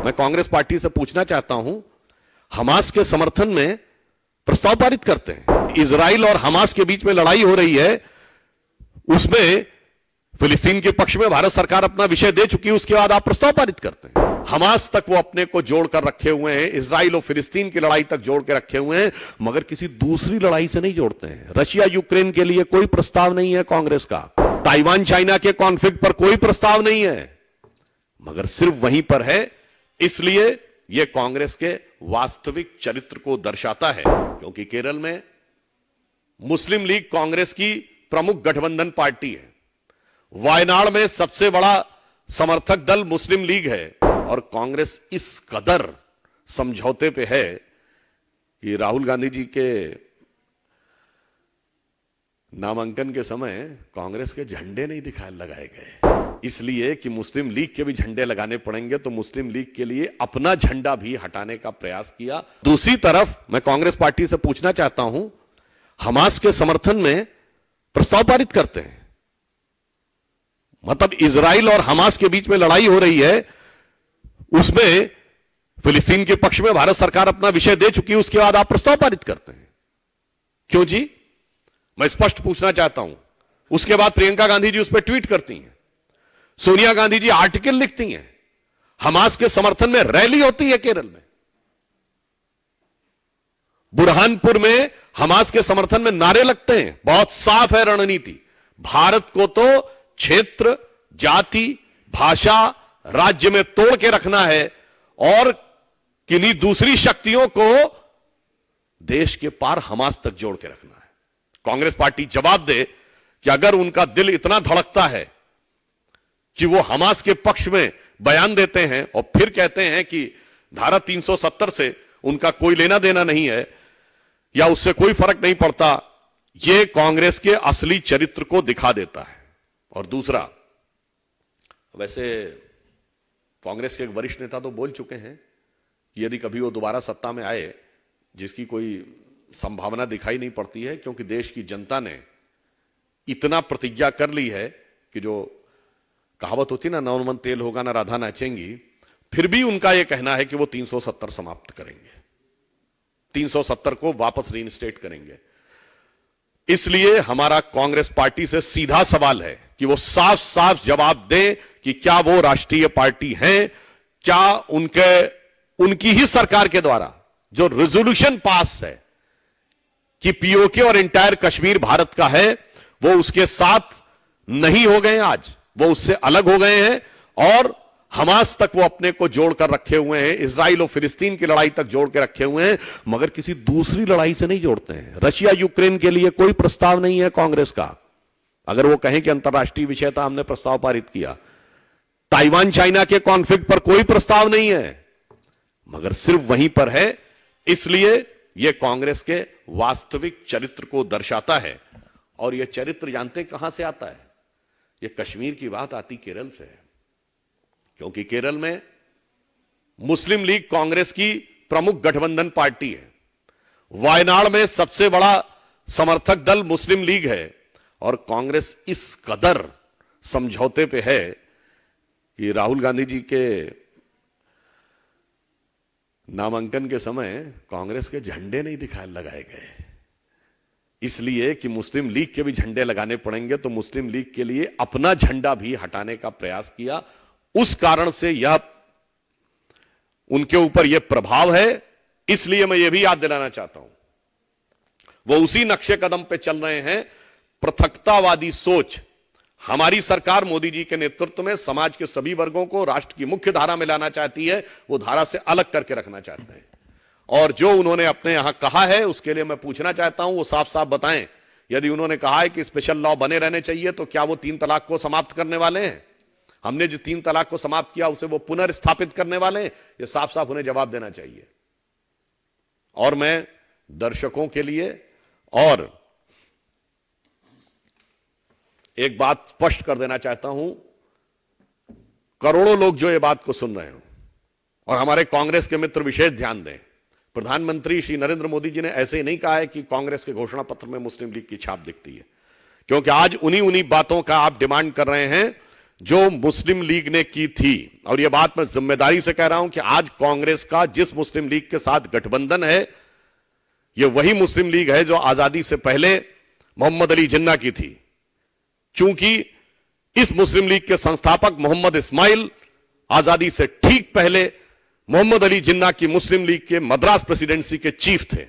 मैं कांग्रेस पार्टी से पूछना चाहता हूं, हमास के समर्थन में प्रस्ताव पारित करते हैं। इजराइल और हमास के बीच में लड़ाई हो रही है, उसमें फिलिस्तीन के पक्ष में भारत सरकार अपना विषय दे चुकी है, उसके बाद आप प्रस्ताव पारित करते हैं। हमास तक वो अपने को जोड़कर रखे हुए हैं, इजराइल और फिलिस्तीन की लड़ाई तक जोड़ के रखे हुए हैं, मगर किसी दूसरी लड़ाई से नहीं जोड़ते हैं। रशिया यूक्रेन के लिए कोई प्रस्ताव नहीं है कांग्रेस का, ताइवान चाइना के कॉन्फ्लिक्ट पर कोई प्रस्ताव नहीं है, मगर सिर्फ वहीं पर है। इसलिए यह कांग्रेस के वास्तविक चरित्र को दर्शाता है, क्योंकि केरल में मुस्लिम लीग कांग्रेस की प्रमुख गठबंधन पार्टी है, वायनाड में सबसे बड़ा समर्थक दल मुस्लिम लीग है, और कांग्रेस इस कदर समझौते पे है कि राहुल गांधी जी के नामांकन के समय कांग्रेस के झंडे नहीं लगाए गए, इसलिए कि मुस्लिम लीग के भी झंडे लगाने पड़ेंगे, तो मुस्लिम लीग के लिए अपना झंडा भी हटाने का प्रयास किया। दूसरी तरफ मैं कांग्रेस पार्टी से पूछना चाहता हूं, हमास के समर्थन में प्रस्ताव पारित करते हैं, मतलब इजराइल और हमास के बीच में लड़ाई हो रही है, उसमें फिलिस्तीन के पक्ष में भारत सरकार अपना विषय दे चुकी है, उसके बाद आप प्रस्ताव पारित करते हैं। क्यों जी? मैं स्पष्ट पूछना चाहता हूं। उसके बाद प्रियंका गांधी जी उस पर ट्वीट करती हैं, सोनिया गांधी जी आर्टिकल लिखती हैं, हमास के समर्थन में रैली होती है केरल में, बुरहानपुर में हमास के समर्थन में नारे लगते हैं। बहुत साफ है रणनीति। भारत को तो क्षेत्र, जाति, भाषा, राज्य में तोड़ के रखना है, और किन्हीं दूसरी शक्तियों को देश के पार हमास तक जोड़ के रखना है। कांग्रेस पार्टी जवाब दे कि अगर उनका दिल इतना धड़कता है कि वो हमास के पक्ष में बयान देते हैं और फिर कहते हैं कि धारा 370 से उनका कोई लेना देना नहीं है या उससे कोई फर्क नहीं पड़ता, ये कांग्रेस के असली चरित्र को दिखा देता है। और दूसरा, वैसे कांग्रेस के एक वरिष्ठ नेता तो बोल चुके हैं कि यदि कभी वो दोबारा सत्ता में आए, जिसकी कोई संभावना दिखाई नहीं पड़ती है, क्योंकि देश की जनता ने इतना प्रतिज्ञा कर ली है कि जो कहावत होती ना, नौ मन तेल होगा ना राधा नाचेंगी, फिर भी उनका यह कहना है कि वो 370 समाप्त करेंगे, 370 को वापस रीइंस्टेट करेंगे। इसलिए हमारा कांग्रेस पार्टी से सीधा सवाल है कि वो साफ साफ जवाब दें कि क्या वो राष्ट्रीय पार्टी है, क्या उनकी ही सरकार के द्वारा जो रेजोल्यूशन पास है कि पीओके और इंटायर कश्मीर भारत का है, वो उसके साथ नहीं हो गए, आज वो उससे अलग हो गए हैं, और हमास तक वो अपने को जोड़कर रखे हुए हैं, इजराइल और फिलिस्तीन की लड़ाई तक जोड़ के रखे हुए हैं, मगर किसी दूसरी लड़ाई से नहीं जोड़ते हैं। रशिया यूक्रेन के लिए कोई प्रस्ताव नहीं है कांग्रेस का। अगर वो कहें कि अंतर्राष्ट्रीय विषय था, हमने प्रस्ताव पारित किया। ताइवान चाइना के कॉन्फ्लिक्ट पर कोई प्रस्ताव नहीं है, मगर सिर्फ वहीं पर है। इसलिए यह कांग्रेस के वास्तविक चरित्र को दर्शाता है, और यह चरित्र जानते कहां से आता है? यह कश्मीर की बात आती केरल से है, क्योंकि केरल में मुस्लिम लीग कांग्रेस की प्रमुख गठबंधन पार्टी है, वायनाड में सबसे बड़ा समर्थक दल मुस्लिम लीग है, और कांग्रेस इस कदर समझौते पे है कि राहुल गांधी जी के नामांकन के समय कांग्रेस के झंडे नहीं लगाए गए, इसलिए कि मुस्लिम लीग के भी झंडे लगाने पड़ेंगे, तो मुस्लिम लीग के लिए अपना झंडा भी हटाने का प्रयास किया। उस कारण से यह उनके ऊपर यह प्रभाव है। इसलिए मैं यह भी याद दिलाना चाहता हूं, वो उसी नक्शे कदम पे चल रहे हैं। पृथकतावादी सोच, हमारी सरकार मोदी जी के नेतृत्व में समाज के सभी वर्गों को राष्ट्र की मुख्य धारा में लाना चाहती है, वो धारा से अलग करके रखना चाहते हैं। और जो उन्होंने अपने यहां कहा है, उसके लिए मैं पूछना चाहता हूं, वो साफ साफ बताएं। यदि उन्होंने कहा है कि स्पेशल लॉ बने रहने चाहिए, तो क्या वो 3 तलाक को समाप्त करने वाले हैं? हमने जो 3 तलाक को समाप्त किया, उसे वो पुनर्स्थापित करने वाले हैं? ये साफ साफ उन्हें जवाब देना चाहिए। और मैं दर्शकों के लिए और एक बात स्पष्ट कर देना चाहता हूं, करोड़ों लोग जो ये बात को सुन रहे हो, और हमारे कांग्रेस के मित्र विशेष ध्यान दें, प्रधानमंत्री श्री नरेंद्र मोदी जी ने ऐसे ही नहीं कहा है कि कांग्रेस के घोषणा पत्र में मुस्लिम लीग की छाप दिखती है, क्योंकि आज उन्हीं बातों का आप डिमांड कर रहे हैं जो मुस्लिम लीग ने की थी, और यह बात मैं जिम्मेदारी से कह रहा हूं कि आज कांग्रेस का जिस मुस्लिम लीग के साथ गठबंधन है, यह वही मुस्लिम लीग है जो आजादी से पहले मोहम्मद अली जिन्ना की थी। चूंकि इस मुस्लिम लीग के संस्थापक मोहम्मद इस्माइल आजादी से ठीक पहले मोहम्मद अली जिन्ना की मुस्लिम लीग के मद्रास प्रेसिडेंसी के चीफ थे।